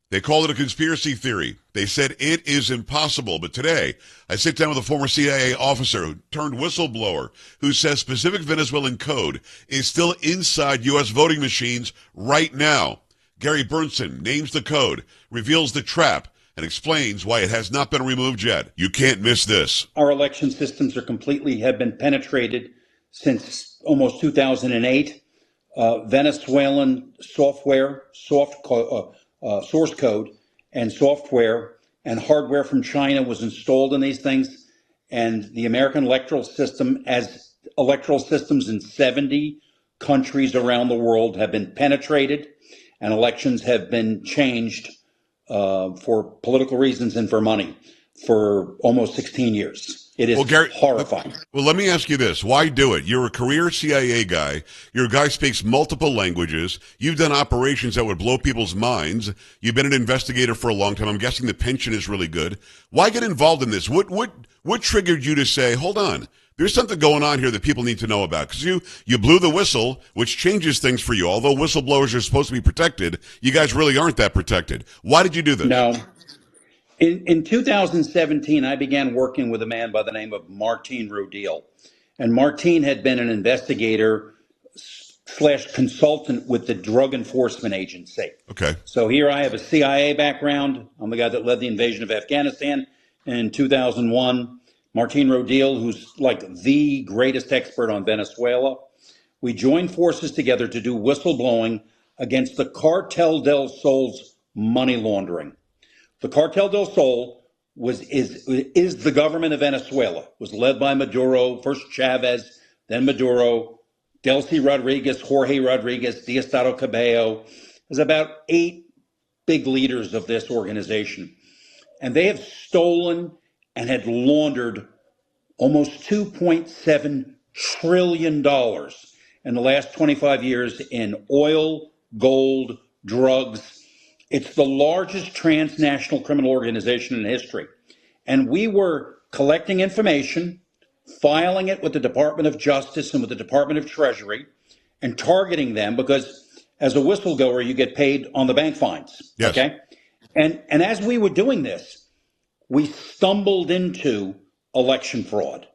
They called it a conspiracy theory. They said it is impossible. But today, I sit down with a former CIA officer turned whistleblower who says specific Venezuelan code is still inside U.S. voting machines right now. Gary Berntsen names the code, reveals the trap, and explains why it has not been removed yet. You can't miss this. Our election systems have been penetrated since almost 2008. Venezuelan software, source code, and software and hardware from China was installed in these things, and the American electoral system, as electoral systems in 70 countries around the world, have been penetrated, and elections have been changed for political reasons and for money for almost 16 years. It is horrifying. Well, let me ask you this. Why do it? You're a career CIA guy. You're a guy who speaks multiple languages. You've done operations that would blow people's minds. You've been an investigator for a long time. I'm guessing the pension is really good. Why get involved in this? What triggered you to say, hold on, there's something going on here that people need to know about? Because you blew the whistle, which changes things for you. Although whistleblowers are supposed to be protected, you guys really aren't that protected. Why did you do this? No. In 2017, I began working with a man by the name of Martin Rodil. And Martin had been an investigator / consultant with the Drug Enforcement Agency. Okay. So here I have a CIA background. I'm the guy that led the invasion of Afghanistan in 2001. Martin Rodil, who's like the greatest expert on Venezuela. We joined forces together to do whistleblowing against the Cartel del Sol's money laundering. The Cartel del Sol is the government of Venezuela. It was led by Maduro, first Chavez, then Maduro, Delcy Rodriguez, Jorge Rodriguez, Diosdado Cabello. There's about 8 big leaders of this organization. And they have stolen and had laundered almost $2.7 trillion in the last 25 years in oil, gold, drugs. It's the largest transnational criminal organization in history. And we were collecting information, filing it with the Department of Justice and with the Department of Treasury, and targeting them because as a whistleblower, you get paid on the bank fines. Yes. Okay. And as we were doing this, we stumbled into election fraud.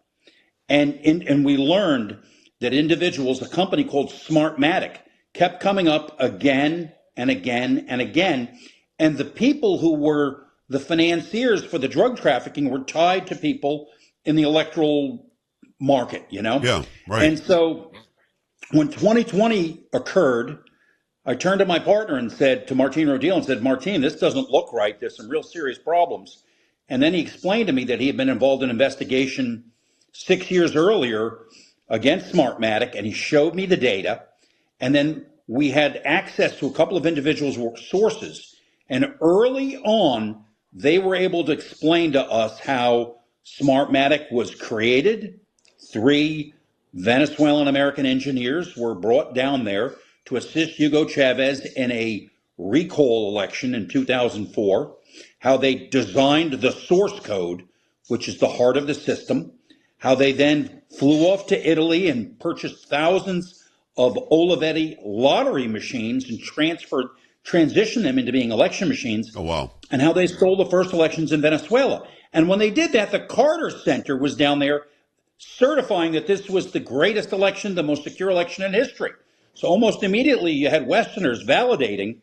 And we learned that individuals, a company called Smartmatic, kept coming up again and again and again. And the people who were the financiers for the drug trafficking were tied to people in the electoral market, you know? Yeah, right. And so when 2020 occurred, I turned to my partner and said to Martin Rodil and said, Martin, this doesn't look right. There's some real serious problems. And then he explained to me that he had been involved in an investigation 6 years earlier against Smartmatic, and he showed me the data. And then we had access to a couple of individuals' sources. And early on, they were able to explain to us how Smartmatic was created. 3 Venezuelan American engineers were brought down there to assist Hugo Chavez in a recall election in 2004, how they designed the source code, which is the heart of the system, how they then flew off to Italy and purchased thousands of Olivetti lottery machines and transitioned them into being election machines. Oh, wow. And how they stole the first elections in Venezuela. And when they did that, the Carter Center was down there certifying that this was the greatest election, the most secure election in history. So almost immediately you had Westerners validating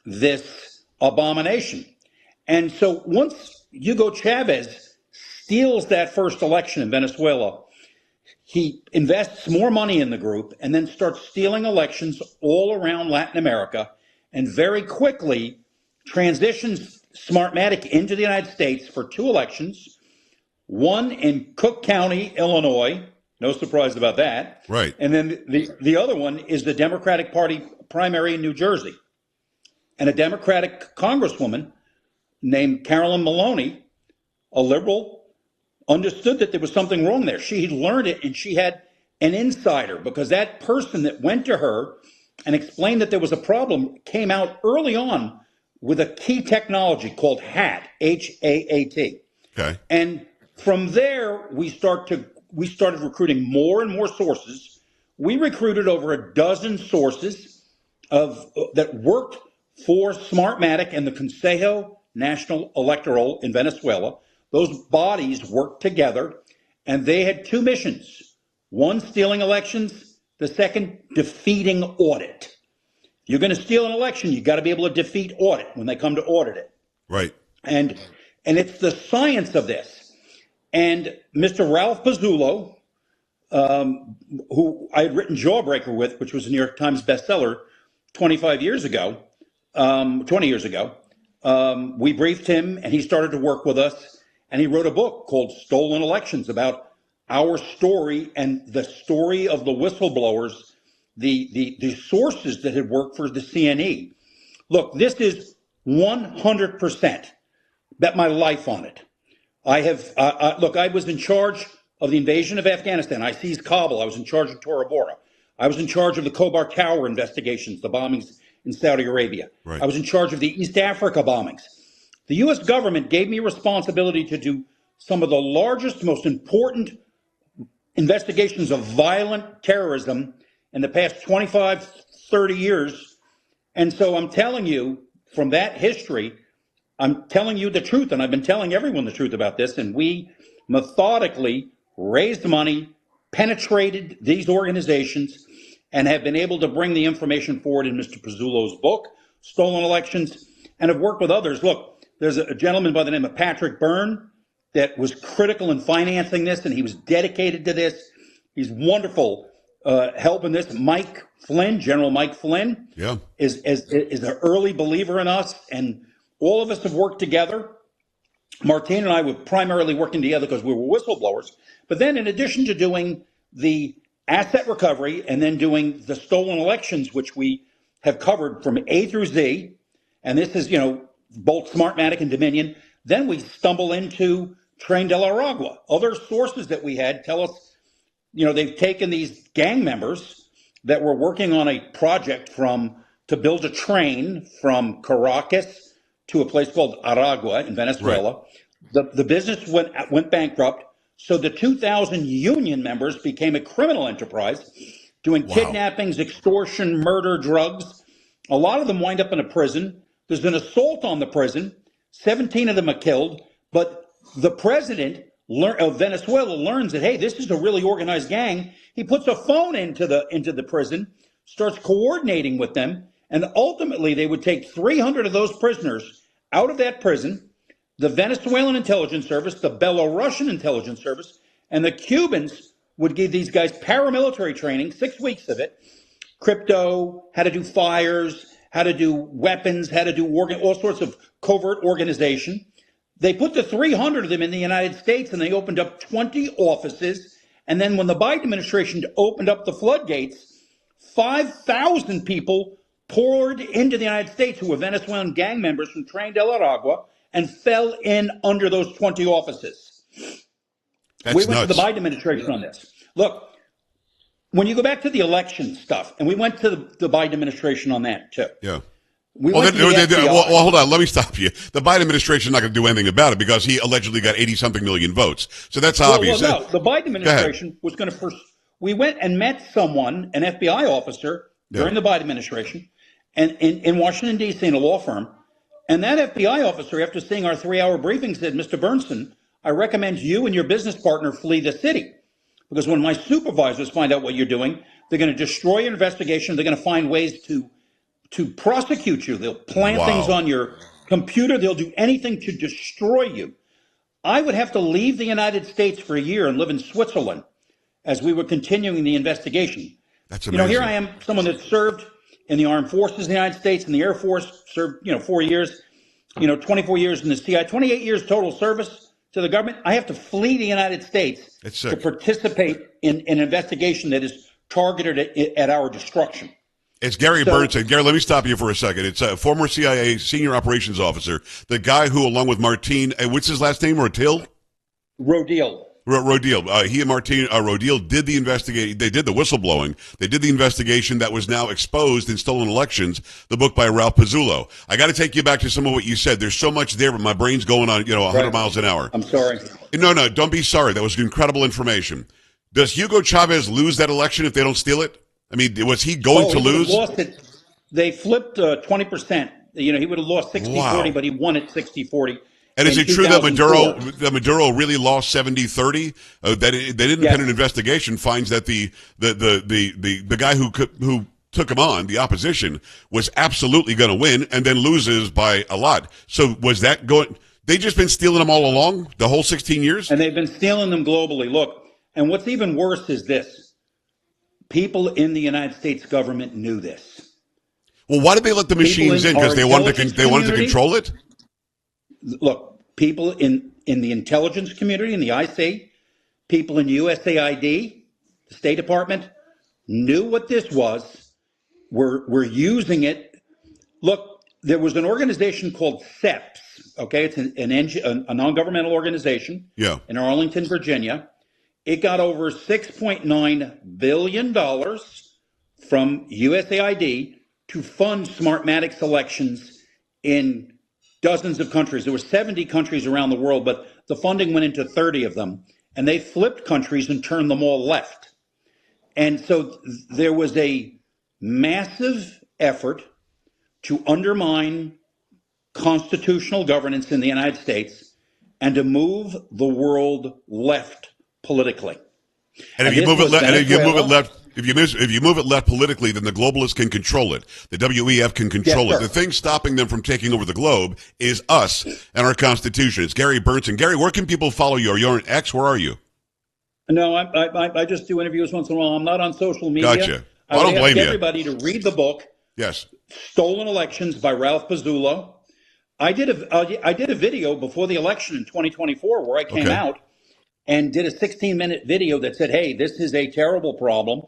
this abomination. And so once Hugo Chavez steals that first election in Venezuela, he invests more money in the group and then starts stealing elections all around Latin America and very quickly transitions Smartmatic into the United States for 2 elections, one in Cook County, Illinois. No surprise about that. Right. And then the other one is the Democratic Party primary in New Jersey. And a Democratic congresswoman named Carolyn Maloney, a liberal, understood that there was something wrong there. She had learned it, and she had an insider because that person that went to her and explained that there was a problem came out early on with a key technology called HAT, H-A-A-T. Okay. And from there, we started recruiting more and more sources. We recruited over a dozen sources that worked for Smartmatic and the Consejo Nacional Electoral in Venezuela. Those bodies worked together, and they had two missions. One, stealing elections. The second, defeating audit. You're going to steal an election, you got to be able to defeat audit when they come to audit it. Right. And it's the science of this. And Mr. Ralph Pizzulo, who I had written Jawbreaker with, which was a New York Times bestseller 20 years ago, we briefed him and he started to work with us. And he wrote a book called Stolen Elections about our story and the story of the whistleblowers, the sources that had worked for the CNE. Look, this is 100%. Bet my life on it. I have, look, I was in charge of the invasion of Afghanistan. I seized Kabul. I was in charge of Tora Bora. I was in charge of the Khobar Tower investigations, the bombings in Saudi Arabia. Right. I was in charge of the East Africa bombings. The U.S. government gave me responsibility to do some of the largest, most important investigations of violent terrorism in the past 25, 30 years. And so I'm telling you, from that history, I'm telling you the truth, and I've been telling everyone the truth about this, and we methodically raised money, penetrated these organizations, and have been able to bring the information forward in Mr. Pizzulo's book, Stolen Elections, and have worked with others. Look, there's a gentleman by the name of Patrick Byrne that was critical in financing this, and he was dedicated to this. He's wonderful helping this. Mike Flynn, General Mike Flynn, is an early believer in us, and all of us have worked together. Martine and I were primarily working together because we were whistleblowers. But then in addition to doing the asset recovery and then doing the stolen elections, which we have covered from A through Z, and this is, both Smartmatic and Dominion, then we stumble into Tren de la Aragua. Other sources that we had tell us, they've taken these gang members that were working on a project to build a train from Caracas to a place called Aragua in Venezuela. Right. The business went bankrupt. So the 2,000 union members became a criminal enterprise doing kidnappings, extortion, murder, drugs. A lot of them wind up in a prison. There's an assault on the prison. 17 of them are killed. But the president of Venezuela learns that, hey, this is a really organized gang. He puts a phone into the prison, starts coordinating with them, and ultimately they would take 300 of those prisoners out of that prison. The Venezuelan intelligence service, the Belarusian intelligence service, and the Cubans would give these guys paramilitary training, 6 weeks of it, crypto, how to do fires, how to do weapons, how to do all sorts of covert organization. They put the 300 of them in the United States, and they opened up 20 offices. And then when the Biden administration opened up the floodgates, 5,000 people poured into the United States who were Venezuelan gang members from Tren de la Aragua and fell in under those 20 offices. That's we went nuts. to the Biden administration on this. Look, when you go back to the election stuff, and we went to the Biden administration on that too. Yeah. Well, hold on. Let me stop you. The Biden administration is not going to do anything about it because he allegedly got 80-something million votes. So that's obvious. Well, no, the Biden administration was going to we went and met someone, an FBI officer, during the Biden administration, and in Washington, D.C., in a law firm. And that FBI officer, after seeing our 3-hour briefing, said, Mr. Berntsen, I recommend you and your business partner flee the city. Because when my supervisors find out what you're doing, they're going to destroy your investigation. They're going to find ways to prosecute you. They'll plant things on your computer. They'll do anything to destroy you. I would have to leave the United States for a year and live in Switzerland as we were continuing the investigation. That's amazing. Here I am, someone that served in the armed forces of the United States, in the Air Force, served, 4 years, 24 years in the CIA, 28 years total service to the government. I have to flee the United States to participate in an investigation that is targeted at our destruction. It's Gary Berntsen. Gary, let me stop you for a second. It's a former CIA senior operations officer, the guy who, along with Martine, what's his last name, Rodil? Rodil. He and Martine Rodil did the investigation. They did the whistleblowing. They did the investigation that was now exposed in Stolen Elections, the book by Ralph Pizzulo. I got to take you back to some of what you said. There's so much there, but my brain's going on, 100 miles an hour. I'm sorry. No, don't be sorry. That was incredible information. Does Hugo Chavez lose that election if they don't steal it? I mean, was he going to lose? Lost it. They flipped 20%. He would have lost 60-40, Wow. but he won it 60-40 And is in it true that 2004. Maduro really lost 70-30? That independent investigation finds that the guy who took him on, the opposition, was absolutely going to win and then loses by a lot. So was that going? They just been stealing them all along the whole 16 years? And they've been stealing them globally. Look, and what's even worse is this. People in the United States government knew this. Well, why did they let the machines in? Because they wanted to control it? Look, people in the intelligence community, in the IC, people in USAID, the State Department, knew what this was. We're using it. Look, there was an organization called SEPS. Okay, it's a non-governmental organization. Yeah. In Arlington, Virginia. It got over $6.9 billion from USAID to fund Smartmatic elections in dozens of countries. There were 70 countries around the world, but the funding went into 30 of them. And they flipped countries and turned them all left. And so there was a massive effort to undermine constitutional governance in the United States and to move the world left politically. And if you move it left, if you move it left politically, then the globalists can control it. The WEF can control it. The thing stopping them from taking over the globe is us and our Constitution. It's Gary Berntsen. Gary, where can people follow you? Are you on X? Where are you? No, I just do interviews once in a while. I'm not on social media. Gotcha. Well, I don't blame you. Everybody to read the book. Yes. Stolen Elections by Ralph Pizzullo. I did a video before the election in 2024 where I came out and did a 16-minute video that said, hey, this is a terrible problem.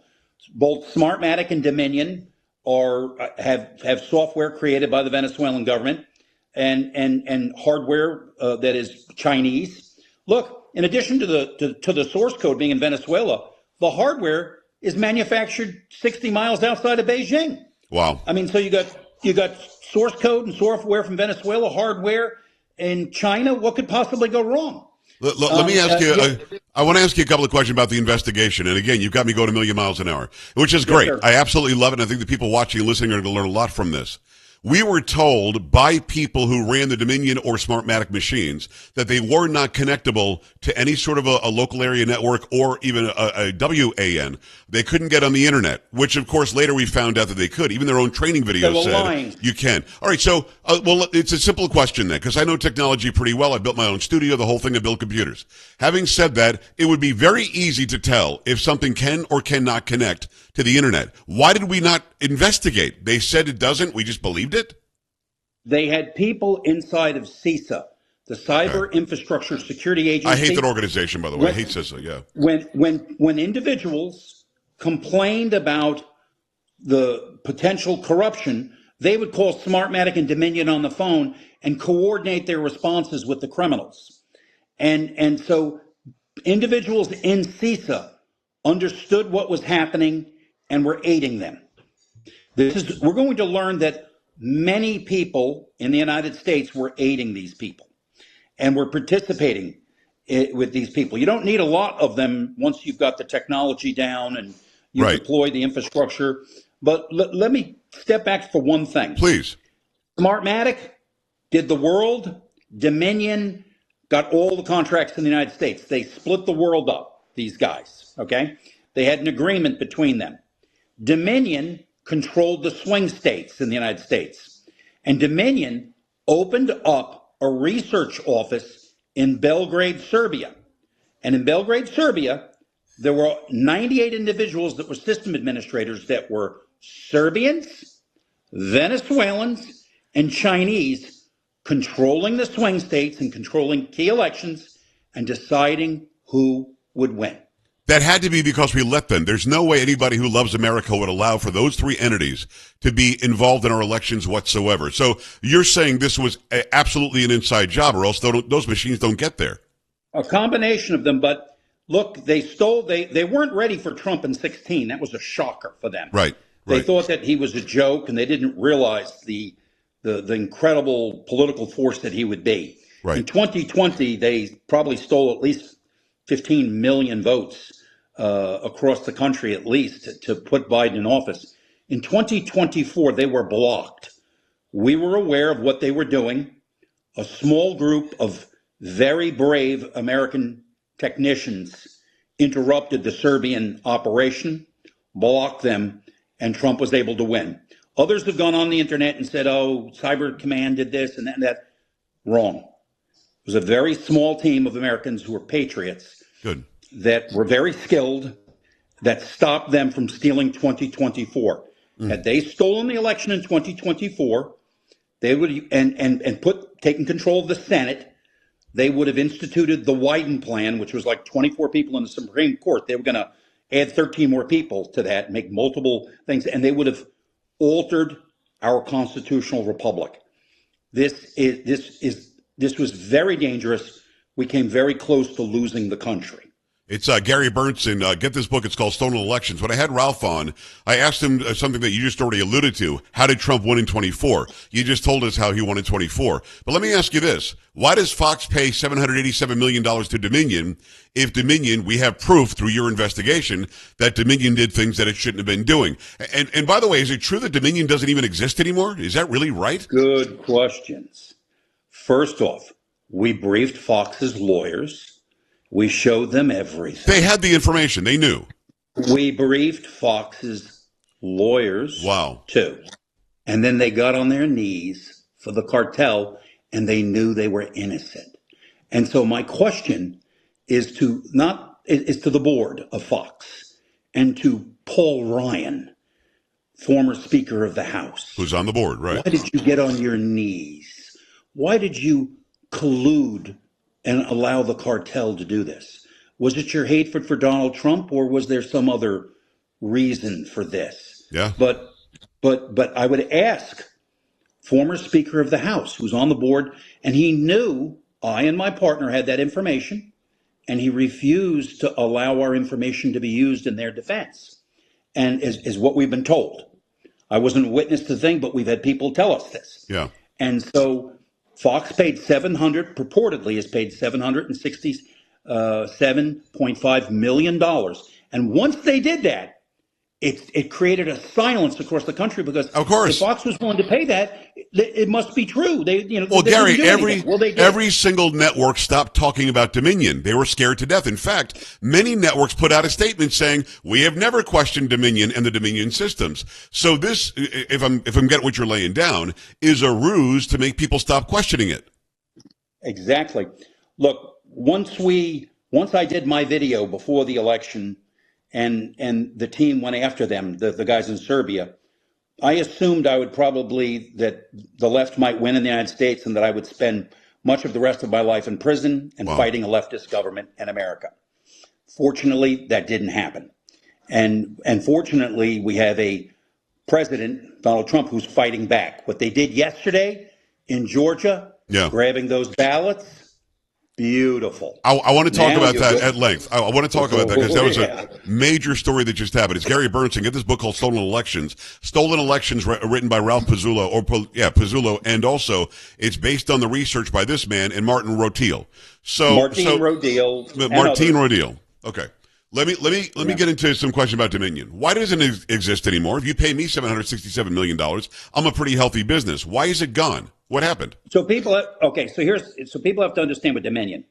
Both Smartmatic and Dominion have software created by the Venezuelan government and hardware that is Chinese. Look, in addition to the source code being in Venezuela, the hardware is manufactured 60 miles outside of Beijing. Wow. I mean, so you got source code and software from Venezuela, hardware in China. What could possibly go wrong? Let me ask you, I want to ask you a couple of questions about the investigation. And again, you've got me going a million miles an hour, which is great. I absolutely love it. And I think the people watching and listening are going to learn a lot from this. We were told by people who ran the Dominion or Smartmatic machines that they were not connectable to any sort of a local area network or even a WAN. They couldn't get on the internet, which of course later we found out that they could. Even their own training videos said you can. All right, so well, it's a simple question then, because I know technology pretty well. I built my own studio, the whole thing. I built computers. Having said that, it would be very easy to tell if something can or cannot connect to the internet. Why did we not investigate? They said it doesn't. We just believed it. They had people inside of CISA, the Cyber Infrastructure Security Agency. I hate that organization, by the way. I hate CISA. Yeah. When individuals complained about the potential corruption, they would call Smartmatic and Dominion on the phone and coordinate their responses with the criminals. And so individuals in CISA understood what was happening and were aiding them. We're going to learn that many people in the United States were aiding these people and were participating with these people. You don't need a lot of them once you've got the technology down and you deploy the infrastructure. But let me step back for one thing. Please. Smartmatic did the world. Dominion got all the contracts in the United States. They split the world up, these guys, okay? They had an agreement between them. Dominion controlled the swing states in the United States. And Dominion opened up a research office in Belgrade, Serbia. And in Belgrade, Serbia, there were 98 individuals that were system administrators that were Serbians, Venezuelans, and Chinese, controlling the swing states and controlling key elections and deciding who would win. That had to be because we let them. There's no way anybody who loves America would allow for those three entities to be involved in our elections whatsoever. So you're saying this was absolutely an inside job, or else those machines don't get there. A combination of them, but look, they weren't ready for Trump in 2016. That was a shocker for them. Right. They thought that he was a joke, and they didn't realize the incredible political force that he would be. Right. In 2020, they probably stole at least 15 million votes across the country, at least, to put Biden in office. In 2024, they were blocked We were aware of what they were doing. A small group of very brave American technicians interrupted the Serbian operation, blocked them, and Trump was able to win. Others have gone on the internet and said, oh, Cyber Command did this and that and that. Wrong. It was a very small team of Americans who were patriots. Good. That were very skilled, that stopped them from stealing 2024. Had they stolen the election in 2024, they would taken control of the Senate, they would have instituted the Wyden plan, which was like 24 people in the Supreme Court. They were going to add 13 more people to that, make multiple things, and they would have altered our constitutional republic. This was very dangerous. We came very close to losing the country. It's Gary Berntsen. Get this book. It's called Stolen Elections. When I had Ralph on, I asked him something that you just already alluded to. How did Trump win in 24? You just told us how he won in 24. But let me ask you this. Why does Fox pay $787 million to Dominion if Dominion, we have proof through your investigation that Dominion did things that it shouldn't have been doing? And by the way, is it true that Dominion doesn't even exist anymore? Is that really right? Good questions. First off, we briefed Fox's lawyers. We showed them everything. They had the information. They knew. We briefed Fox's lawyers, too. And then they got on their knees for the cartel, and they knew they were innocent. And so my question is to the board of Fox and to Paul Ryan, former Speaker of the House. Who's on the board, right? Why did you get on your knees? Why did you collude and allow the cartel to do this? Was it your hatred for Donald Trump, or was there some other reason for this? Yeah. But I would ask former Speaker of the House, who's on the board, and he knew I and my partner had that information, and he refused to allow our information to be used in their defense, and is what we've been told. I wasn't a witness to the thing, but we've had people tell us this. Yeah. And so Fox purportedly has paid $767.5 million. And once they did that, it created a silence across the country because of course, if Fox was willing to pay that, it must be true. Well, Gary, every single network stopped talking about Dominion. They were scared to death. In fact, many networks put out a statement saying, we have never questioned Dominion and the Dominion systems. So this, if I'm getting what you're laying down, is a ruse to make people stop questioning it. Exactly. Look, once I did my video before the election, and the team went after them, the guys in Serbia, I assumed that the left might win in the United States and that I would spend much of the rest of my life in prison and fighting a leftist government in America. Fortunately, that didn't happen. And fortunately, we have a president, Donald Trump, who's fighting back. What they did yesterday in Georgia, grabbing those ballots, beautiful. I want to talk about that at length. I want to talk about that because that was a major story that just happened. It's Gary Berntsen. Get this book called Stolen Elections. Stolen Elections, written by Ralph Pizzullo, Pizzullo, and also it's based on the research by this man and Martin Rodil. Martin Rodil. Okay. Let me get into some questions about Dominion. Why doesn't it exist anymore? If you pay me $767 million, I'm a pretty healthy business. Why is it gone? What happened? So people have to understand what Dominion.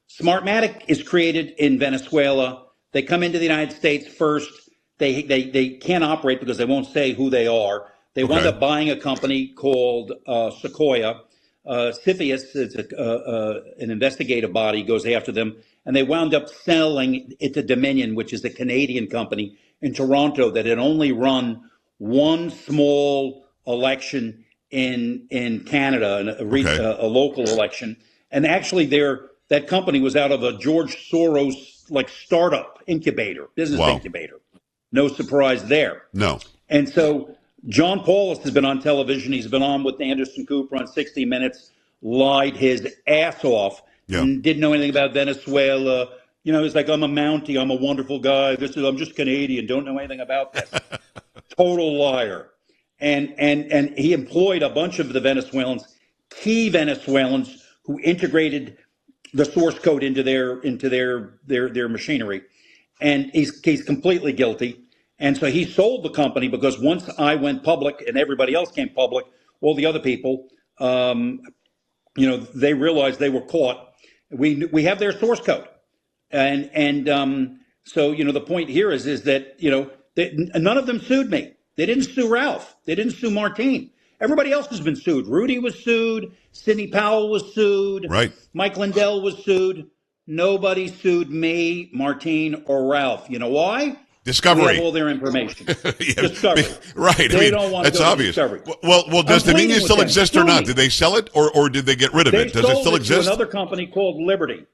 Smartmatic is created in Venezuela. They come into the United States first. They can't operate because they won't say who they are. They wound up buying a company called Sequoia. CFIUS is an investigative body, goes after them, and they wound up selling it to Dominion, which is a Canadian company in Toronto that had only run one small election in Canada, a local election, and actually that company was out of a George Soros startup business incubator. No surprise there. No. And so John Paulus has been on television. He's been on with Anderson Cooper on 60 Minutes, lied his ass off, and didn't know anything about Venezuela. He's like, I'm a Mountie. I'm a wonderful guy. I'm just Canadian. Don't know anything about this. Total liar. And he employed a bunch of the key Venezuelans who integrated the source code into their machinery. And he's completely guilty. And so he sold the company because once I went public and everybody else came public, all the other people, they realized they were caught. We have their source code, so the point here is that none of them sued me. They didn't sue Ralph. They didn't sue Martine. Everybody else has been sued. Rudy was sued. Sidney Powell was sued. Right. Mike Lindell was sued. Nobody sued me, Martine, or Ralph. You know why? Discovery. We have all their information. Yeah, Discovery. Right. They don't want to that's go obvious. to Discovery. Well, does Dominion still exist or not? Did they sell it or did they get rid of it? Does it still exist? To another company called Liberty.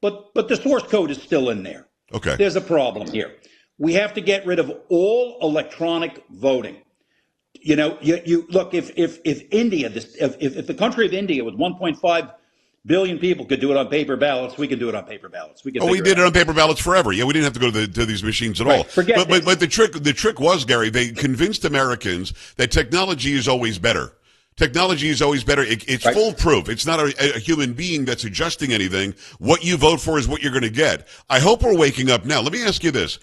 But the source code is still in there. Okay. There's a problem here. We have to get rid of all electronic voting. You look, if India, if the country of India with 1.5 billion people could do it on paper ballots, we could do it on paper ballots. We did it on paper ballots forever. Yeah, we didn't have to go to these machines at all. But the trick was, Gary, they convinced Americans that technology is always better. Technology is always better. It's right. Foolproof. It's not a human being that's adjusting anything. What you vote for is what you're going to get. I hope we're waking up now. Let me ask you this.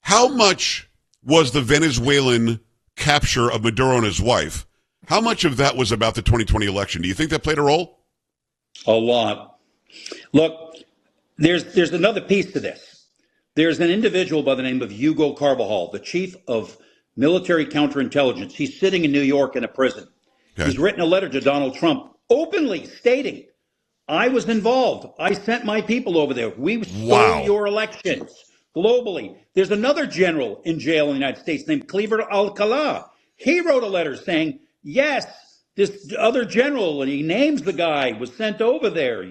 How much was the Venezuelan capture of Maduro and his wife? How much of that was about the 2020 election? Do you think that played a role? A lot. Look, there's another piece to this. There's an individual by the name of Hugo Carvajal, the chief of military counterintelligence. He's sitting in New York in a prison. Okay. He's written a letter to Donald Trump openly stating, I was involved. I sent my people over there. We stole your elections globally. There's another general in jail in the United States named Cleaver Alcala. He wrote a letter saying, yes, this other general, and he names the guy, was sent over there,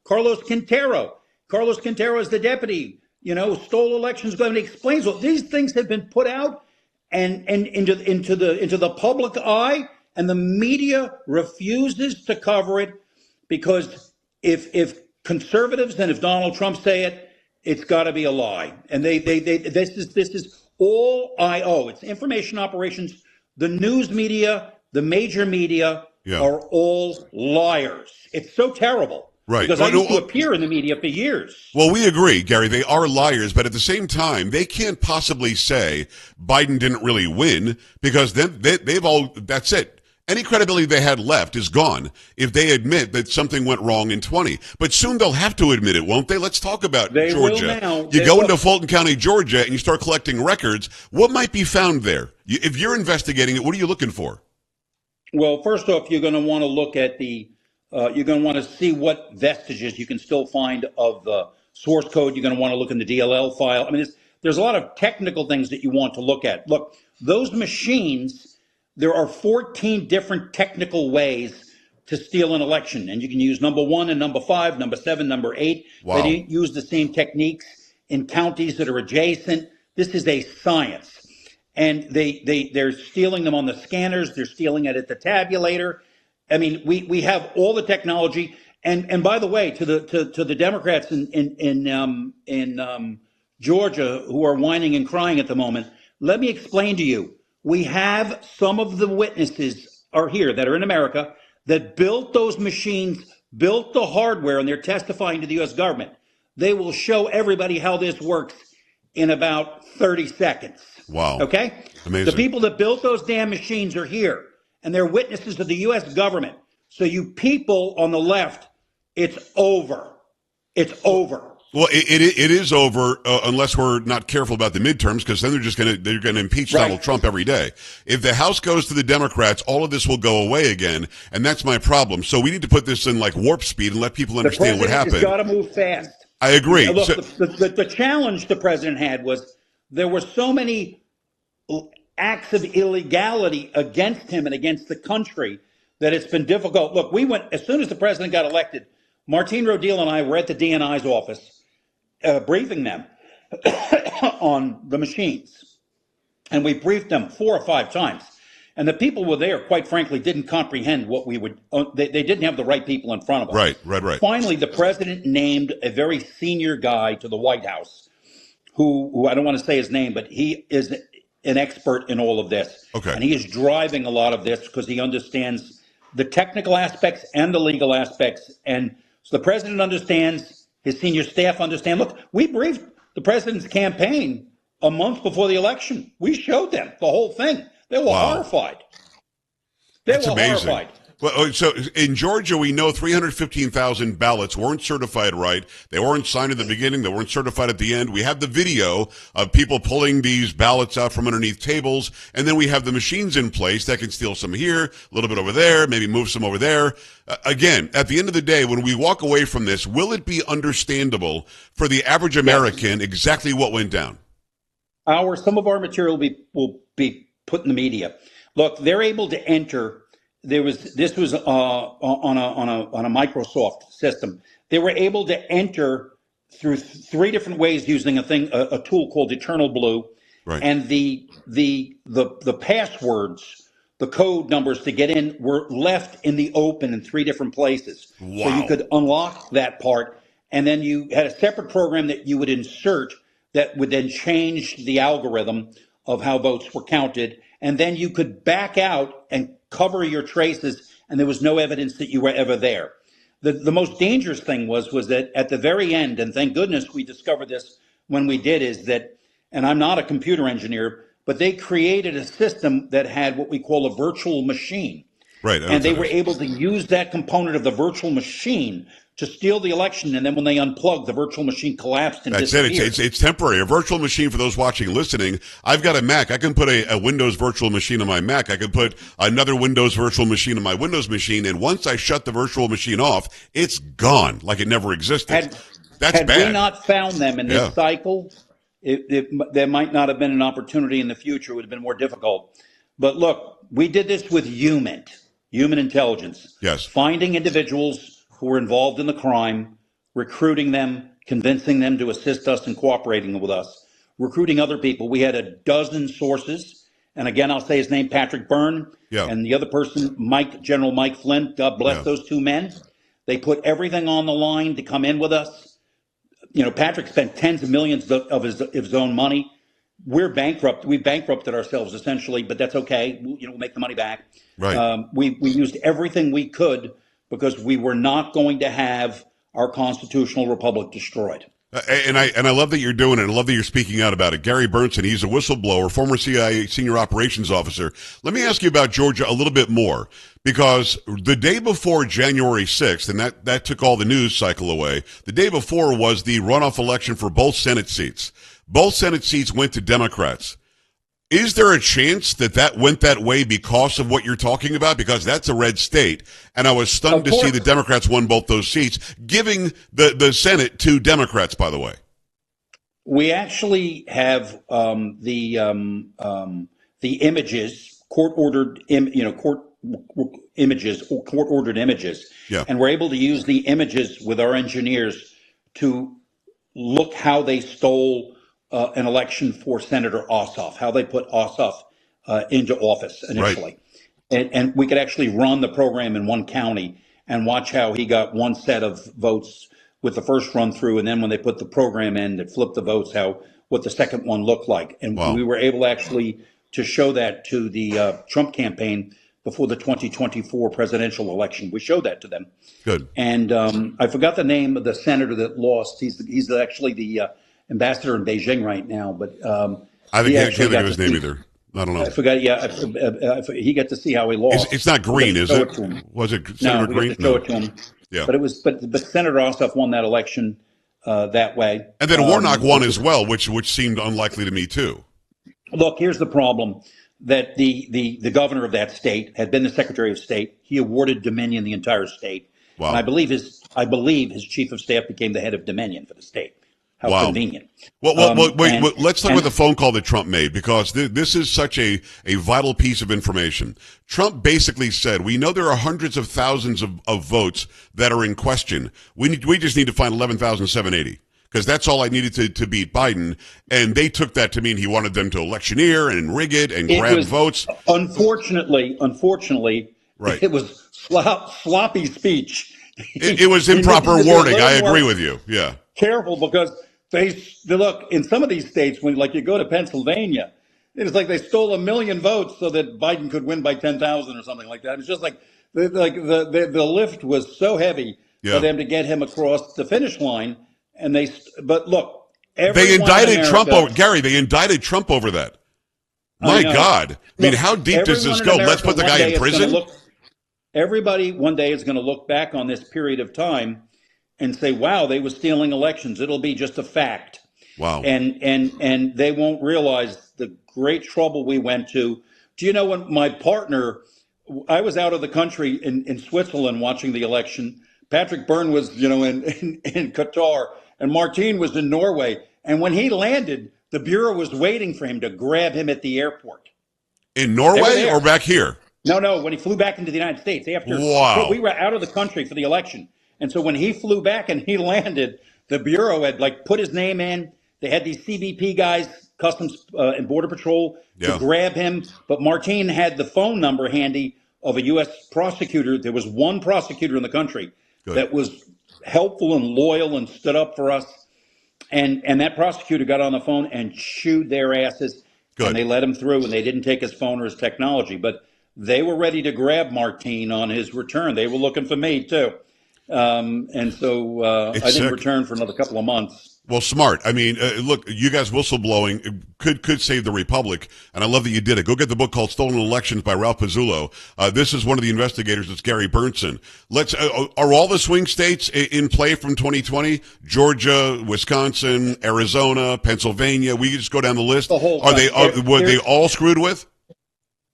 Carlos Quintero. Carlos Quintero is the deputy, stole elections. And he explains all these things have been put out and into the public eye, and the media refuses to cover it because if conservatives and if Donald Trump say it, it's got to be a lie. And this is all I.O. It's information operations. The news media, the major media are all liars. It's so terrible. Right. Because I used to appear in the media for years. Well, we agree, Gary. They are liars, but at the same time, they can't possibly say Biden didn't really win because then that's it. Any credibility they had left is gone if they admit that something went wrong in 20. But soon they'll have to admit it, won't they? Let's talk about Georgia. Will now. You go into Fulton County, Georgia, and you start collecting records. What might be found there? If you're investigating it, what are you looking for? Well, first off, you're going to want to look at you're going to want to see what vestiges you can still find of the source code. You're going to want to look in the DLL file. I mean, there's a lot of technical things that you want to look at. Look, those machines... There are 14 different technical ways to steal an election, and you can use number 1 and number 5, number 7, number 8. Wow. They use the same techniques in counties that are adjacent. This is a science, and they're stealing them on the scanners. They're stealing it at the tabulator. I mean, we have all the technology. And by the way, to the Democrats in Georgia who are whining and crying at the moment, let me explain to you. We have some of the witnesses are here that are in America that built those machines, built the hardware, and they're testifying to the U.S. government. They will show everybody how this works in about 30 seconds. Wow. Okay? Amazing. The people that built those damn machines are here, and they're witnesses of the U.S. government. So you people on the left, it's over. It's over. Well, it is over unless we're not careful about the midterms, because then they're going to impeach Donald Trump every day. If the House goes to the Democrats, all of this will go away again, and that's my problem. So we need to put this in like warp speed and let people understand what happened. The president has got to move fast. I agree. Look, the challenge the president had was there were so many acts of illegality against him and against the country that it's been difficult. Look, we went as soon as the president got elected. Martine Rodil and I were at the DNI's office. Briefing them on the machines. And we briefed them 4 or 5 times. And the people were there, quite frankly, didn't comprehend what we would, they didn't have the right people in front of us. Right. Finally, the president named a very senior guy to the White House, who I don't want to say his name, but he is an expert in all of this. Okay. And he is driving a lot of this because he understands the technical aspects and the legal aspects. And so the president understands. His senior staff understand. Look, we briefed the president's campaign a month before the election. We showed them the whole thing. They were horrified. They That's were amazing. horrified. Well, so in Georgia, we know 315,000 ballots weren't certified right. They weren't signed at the beginning. They weren't certified at the end. We have the video of people pulling these ballots out from underneath tables. And then we have the machines in place that can steal some here, a little bit over there, maybe move some over there. Again, at the end of the day, when we walk away from this, will it be understandable for the average American exactly what went down? Some of our material will be put in the media. Look, they're able to enter. This was on a Microsoft system. They were able to enter through three different ways using a tool called Eternal Blue, Right. and the passwords, the code numbers to get in were left in the open in three different places. Wow. So you could unlock that part, and then you had a separate program that you would insert that would then change the algorithm of how votes were counted, and then you could back out and cover your traces, and there was no evidence that you were ever there. The most dangerous thing was that at the very end, and thank goodness we discovered this when we did, is that, and I'm not a computer engineer, but they created a system that had what we call a virtual machine. Right. And they were able to use that component of the virtual machine to steal the election, and then when they unplugged, the virtual machine collapsed and disappeared. That's it. It's temporary. A virtual machine, for those watching and listening, I've got a Mac. I can put a Windows virtual machine on my Mac. I can put another Windows virtual machine on my Windows machine, and once I shut the virtual machine off, it's gone, like it never existed. Had we not found them in this cycle, there might not have been an opportunity in the future. It would have been more difficult. But look, we did this with human intelligence. Yes. Finding individuals who were involved in the crime, recruiting them, convincing them to assist us and cooperating with us, recruiting other people. We had a dozen sources. And again, I'll say his name, Patrick Byrne, and the other person, General Mike Flynn. God bless those two men. They put everything on the line to come in with us. You know, Patrick spent tens of millions of his own money. We're bankrupt. We bankrupted ourselves essentially, but that's okay. We'll make the money back. Right. We used everything we could because we were not going to have our constitutional republic destroyed. And I love that you're doing it. I love that you're speaking out about it. Gary Berntsen, he's a whistleblower, former CIA senior operations officer. Let me ask you about Georgia a little bit more, because the day before January 6th, and that took all the news cycle away, the day before was the runoff election for both Senate seats. Both Senate seats went to Democrats. Is there a chance that went that way because of what you're talking about? Because that's a red state. And I was stunned to see the Democrats won both those seats, giving the Senate to Democrats, by the way. We actually have the images, court-ordered images, and we're able to use the images with our engineers to look how they stole an election for Senator Ossoff, how they put Ossoff into office initially. Right. And we could actually run the program in one county and watch how he got one set of votes with the first run through, and then when they put the program in that flipped the votes, what the second one looked like. And we were able actually to show that to the Trump campaign before the 2024 presidential election. We showed that to them. Good. And I forgot the name of the senator that lost. He's actually the ambassador in Beijing right now, but I can't think of his name either. I don't know. I forgot. Yeah, he got to see how he lost. It's not Green, is it? Was it Senator Green? No, we got to show it to him. Yeah, but Senator Ossoff won that election that way. And then Warnock won as well, which seemed unlikely to me too. Look, here's the problem: that the governor of that state had been the Secretary of State. He awarded Dominion the entire state. Wow. And I believe his chief of staff became the head of Dominion for the state. How convenient. Well, wait, let's talk about the phone call that Trump made, because this is such a vital piece of information. Trump basically said, we know there are hundreds of thousands of votes that are in question. We just need to find 11,780, because that's all I needed to beat Biden. And they took that to mean he wanted them to electioneer and rig it and grab votes. Unfortunately, right. It was sloppy speech. It was improper wording. I agree with you. Yeah. Careful, because they look in some of these states, when you go to Pennsylvania, it's like they stole 1 million votes so that Biden could win by 10,000 or something like that. It's just like the lift was so heavy for them to get him across the finish line. But look, they indicted Trump over Gary. They indicted Trump over that. My God. I mean, how deep does this go? Let's put the guy in prison? Everybody one day is going to look back on this period of time and say, wow, they were stealing elections. It'll be just a fact. Wow. And they won't realize the great trouble we went to. Do you know, when my partner, I was out of the country in Switzerland watching the election. Patrick Byrne was, in Qatar, and Martine was in Norway. And when he landed, the Bureau was waiting for him to grab him at the airport. In Norway or back here? No, when he flew back into the United States. Wow. We were out of the country for the election. And so when he flew back and he landed, the Bureau had put his name in. They had these CBP guys, Customs and Border Patrol, to grab him. But Martine had the phone number handy of a U.S. prosecutor. There was one prosecutor in the country that was helpful and loyal and stood up for us. And that prosecutor got on the phone and chewed their asses. And they let him through, and they didn't take his phone or his technology. But they were ready to grab Martine on his return. They were looking for me, too. And so I didn't return for another couple of months. Well, smart. I mean, look, you guys whistleblowing could save the republic, and I love that you did it. Go get the book called Stolen Elections by Ralph Pizzullo. This is one of the investigators. It's Gary Berntsen. Are all the swing states in play from 2020? Georgia, Wisconsin, Arizona, Pennsylvania. We can just go down the list. Were they all screwed with?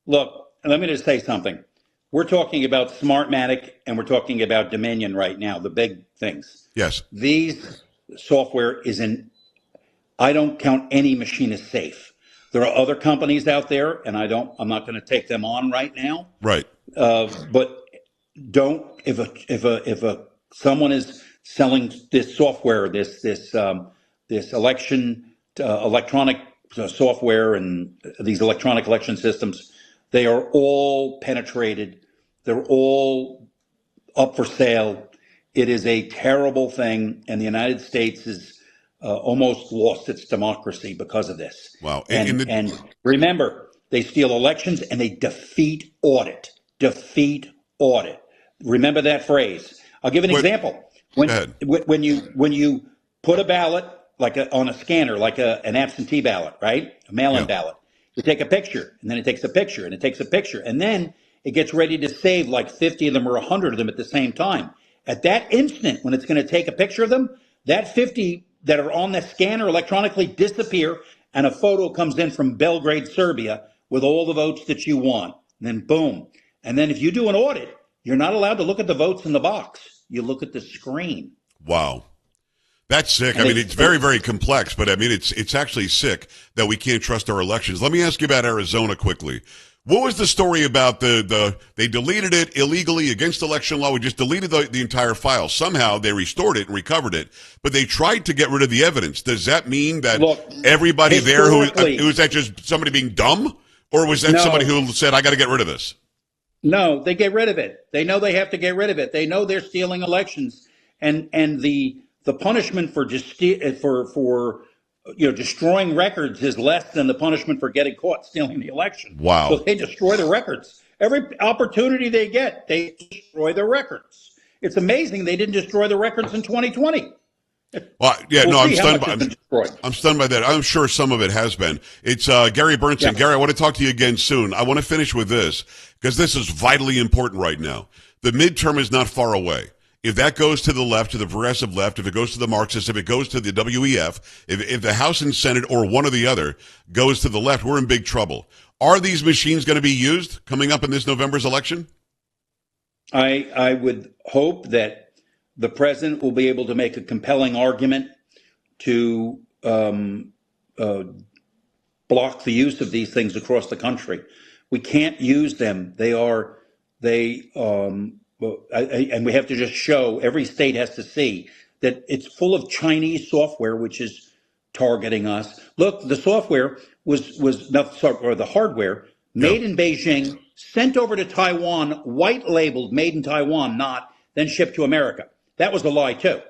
Look, let me just say something. We're talking about Smartmatic and we're talking about Dominion right now, the big things. Yes. These software I don't count any machine as safe. There are other companies out there, and I'm not going to take them on right now. Right. But if someone is selling this software, this electronic software and these electronic election systems, they are all penetrated. They're all up for sale. It is a terrible thing, and the United States has almost lost its democracy because of this. Wow. And remember, they steal elections and they defeat audit. Defeat audit. Remember that phrase. I'll give an example. When you put a ballot on a scanner, like an absentee ballot, right? A mail-in ballot. You take a picture, and then it takes a picture, and it takes a picture, and then it gets ready to save 50 of them or 100 of them at the same time. At that instant, when it's going to take a picture of them, that 50 that are on the scanner electronically disappear, and a photo comes in from Belgrade, Serbia, with all the votes that you want. And then boom. And then if you do an audit, you're not allowed to look at the votes in the box. You look at the screen. Wow. That's sick. I mean, it's very, very complex, but I mean, it's actually sick that we can't trust our elections. Let me ask you about Arizona quickly. What was the story about they deleted it illegally against election law? We just deleted the entire file. Somehow they restored it and recovered it, but they tried to get rid of the evidence. Does that mean that everybody there was that just somebody being dumb, or was that somebody who said, I got to get rid of this? No, they get rid of it. They know they have to get rid of it. They know they're stealing elections, and the punishment for destroying records is less than the punishment for getting caught stealing the election. Wow. So they destroy the records. Every opportunity they get, they destroy the records. It's amazing they didn't destroy the records in 2020. Well, I'm stunned by that. I'm sure some of it has been. It's Gary Berntsen. Yeah. Gary, I want to talk to you again soon. I want to finish with this, because this is vitally important right now. The midterm is not far away. If that goes to the left, to the progressive left, if it goes to the Marxists, if it goes to the WEF, if the House and Senate or one or the other goes to the left, we're in big trouble. Are these machines going to be used coming up in this November's election? I would hope that the president will be able to make a compelling argument to block the use of these things across the country. We can't use them. And we have to just show, every state has to see that it's full of Chinese software, which is targeting us. Look, the software the hardware made in Beijing, sent over to Taiwan, white labeled, made in Taiwan, then shipped to America. That was a lie too.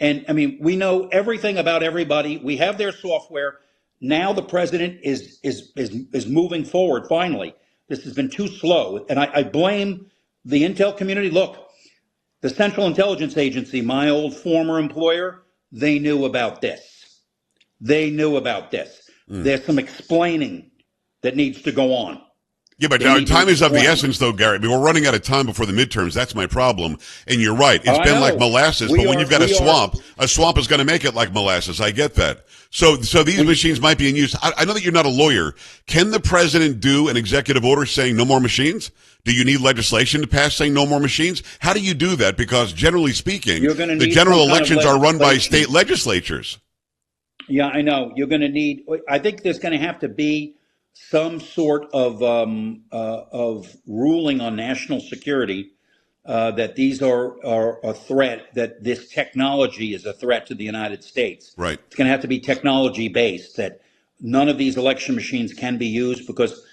And I mean, we know everything about everybody. We have their software. Now the president is moving forward. Finally, this has been too slow, and I blame the intel community. Look, the Central Intelligence Agency, my old former employer, they knew about this. There's some explaining that needs to go on. Yeah, but time is of the essence, though, Gary. I mean, we're running out of time before the midterms. That's my problem. And you're right. It's been like molasses, but when you've got a swamp is going to make it like molasses. I get that. So these machines might be in use. I know that you're not a lawyer. Can the president do an executive order saying no more machines? Do you need legislation to pass saying no more machines? How do you do that? Because generally speaking, the general elections are run by state legislatures. Yeah, I know. You're going to need, I think there's going to have to be some sort of ruling on national security that these are a threat, that this technology is a threat to the United States. Right. It's going to have to be technology based, that none of these election machines can be used because,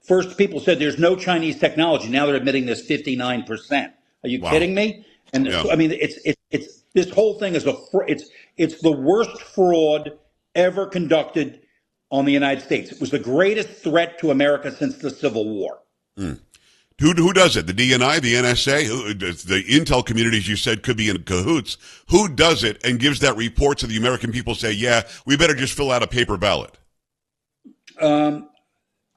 first people said there's no Chinese technology. Now they're admitting there's 59%. Are you kidding me? And I mean, it's this whole thing is it's the worst fraud ever conducted on the United States. It was the greatest threat to America since the Civil War. Who does it? The DNI, the NSA, the intel communities you said could be in cahoots. Who does it and gives that report so the American people say, yeah, we better just fill out a paper ballot?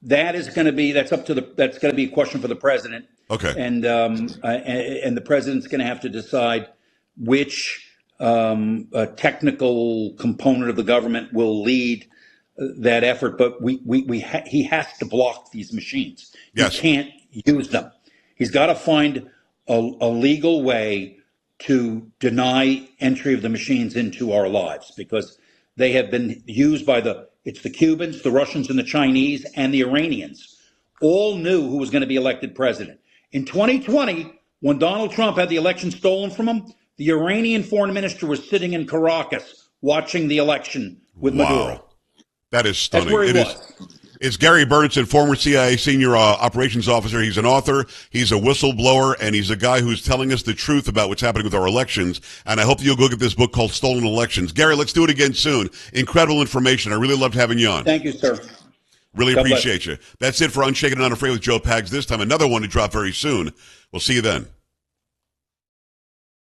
That's going to be a question for the president. Okay. And the president's going to have to decide which technical component of the government will lead that effort. But he has to block these machines. Yes. He can't use them. He's got to find a legal way to deny entry of the machines into our lives, because they have been used by the Cubans, the Russians, and the Chinese, and the Iranians. All knew who was going to be elected president. In 2020, when Donald Trump had the election stolen from him, the Iranian foreign minister was sitting in Caracas watching the election with Maduro. That is stunning. That's where he was. It's Gary Berntsen, former CIA senior operations officer. He's an author, he's a whistleblower, and he's a guy who's telling us the truth about what's happening with our elections. And I hope you'll go get this book called Stolen Elections. Gary, let's do it again soon. Incredible information. I really loved having you on. Thank you, sir. Really appreciate you. That's it for Unshaken and Unafraid with Joe Pags this time. Another one to drop very soon. We'll see you then.